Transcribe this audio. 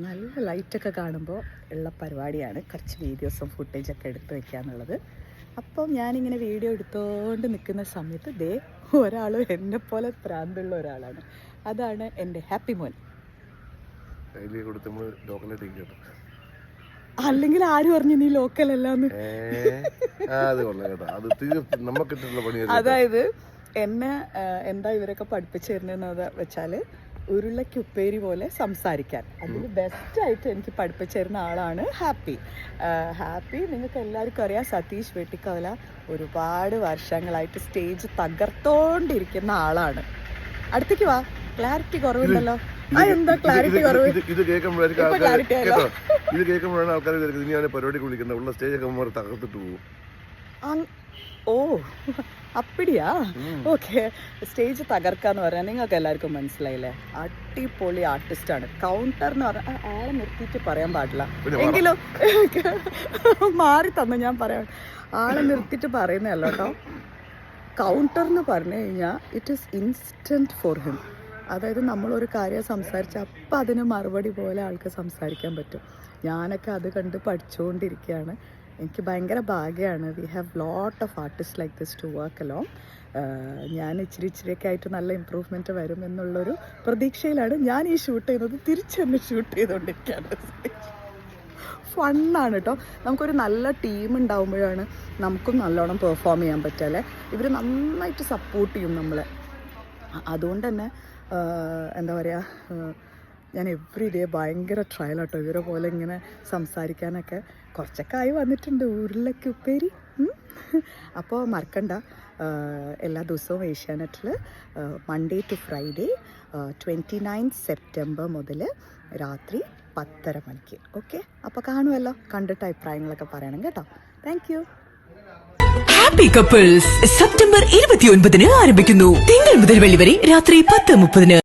നല്ല ലൈറ്റൊക്കെ കാണുമ്പോൾ ഉള്ള പരിപാടിയാണ് കുറച്ച് വീഡിയോസും ഫുട്ടേജൊക്കെ എടുത്ത് വയ്ക്കുക എന്നുള്ളത്. അപ്പം ഞാനിങ്ങനെ വീഡിയോ എടുത്തുകൊണ്ട് നിൽക്കുന്ന സമയത്ത് ഒരാൾ എന്നെപ്പോലെ പ്രാന്തുള്ള ഒരാളാണ്. അതാണ് എൻ്റെ ഹാപ്പി മോൻ. അല്ലെങ്കിൽ ആര് പറഞ്ഞു നീ ലോക്കൽ അല്ലാന്ന്? അതായത് എന്നെ എന്താ ഇവരൊക്കെ പഠിപ്പിച്ചു തരുന്നതെന്ന് വെച്ചാൽ ഉരുളയ്ക്ക് ഉപ്പേരി പോലെ സംസാരിക്കാൻ. അതിൽ ബെസ്റ്റായിട്ട് എനിക്ക് പഠിപ്പിച്ചു തരുന്ന ആളാണ് ഹാപ്പി. നിങ്ങൾക്ക് എല്ലാവർക്കും അറിയാം, സതീഷ് വെട്ടിക്കവല ഒരുപാട് വർഷങ്ങളായിട്ട് സ്റ്റേജ് തകർത്തോണ്ടിരിക്കുന്ന ആളാണ്. അടുത്തേക്ക് വാ, ക്ലാരിറ്റി കുറവുണ്ടല്ലോ. എന്താ ക്ലാരിറ്റി കുറവ്? ഇത് കേൾക്കുമ്പോഴാണ് ആൾക്കാർ പരിപാടി വിളിക്കുന്നത്, ഉള്ള സ്റ്റേജൊക്കെ തകർത്തിട്ട് പോകും. ഓ അപ്പിടിയാ, ഓക്കെ. സ്റ്റേജ് തകർക്കാന്ന് പറഞ്ഞാൽ നിങ്ങൾക്ക് എല്ലാവർക്കും മനസ്സിലായില്ലേ? അടിപൊളി ആർട്ടിസ്റ്റാണ്. കൗണ്ടർ എന്ന് പറഞ്ഞാൽ ആളെ നിർത്തിയിട്ട് പറയാൻ പാടില്ല, എങ്കിലും മാറി തന്നു ഞാൻ പറയാം. ആളെ നിർത്തിയിട്ട് പറയുന്നതല്ല കേട്ടോ. കൗണ്ടർ എന്ന് പറഞ്ഞു കഴിഞ്ഞാൽ it is instant for him. അതായത് നമ്മളൊരു കാര്യം സംസാരിച്ചാൽ അപ്പം അതിന് മറുപടി പോലെ ആൾക്ക് സംസാരിക്കാൻ പറ്റും. ഞാനൊക്കെ അത് കണ്ട് പഠിച്ചുകൊണ്ടിരിക്കുകയാണ്. എനിക്ക് ഭയങ്കര ഭാഗ്യമാണ്. We have lot of artist like this to work along. ഞാൻ ഇച്ചിരിയൊക്കെ ആയിട്ട് നല്ല ഇമ്പ്രൂവ്മെൻറ്റ് വരും എന്നുള്ളൊരു പ്രതീക്ഷയിലാണ് ഞാൻ ഈ ഷൂട്ട് ചെയ്യുന്നത്. തിരിച്ചെന്നെ ഷൂട്ട് ചെയ്തുകൊണ്ടിരിക്കുകയാണ്. ഫണ്ണാണ് കേട്ടോ. നമുക്കൊരു നല്ല ടീം ഉണ്ടാകുമ്പോഴാണ് നമുക്കും നല്ലോണം പെർഫോം ചെയ്യാൻ പറ്റുക. ഇവർ നന്നായിട്ട് സപ്പോർട്ട് ചെയ്യും നമ്മളെ. അതുകൊണ്ട് തന്നെ എന്താ പറയുക, ഞാൻ എവ്രി ഡേ ഭയങ്കര ട്രയൽ കേട്ടോ. ഇവരെ പോലെ ഇങ്ങനെ സംസാരിക്കാനൊക്കെ കുറച്ചൊക്കെ ആയി വന്നിട്ടുണ്ട്. ഉരുളയ്ക്ക് ഉപ്പേരി. അപ്പോൾ മറക്കണ്ട, എല്ലാ ദിവസവും ഏഷ്യാനെറ്റിൽ മൺഡേ ടു ഫ്രൈഡേ 29 സെപ്റ്റംബർ മുതൽ രാത്രി 10:30 മണിക്ക്. ഓക്കെ, അപ്പോൾ കാണുമല്ലോ. കണ്ടിട്ട് അഭിപ്രായങ്ങളൊക്കെ പറയണം കേട്ടോ. Thank you. Happy couples September 29 ആരംഭിക്കുന്നു. തിങ്കൾ മുതൽ വെള്ളി വരെ രാത്രി 10:30.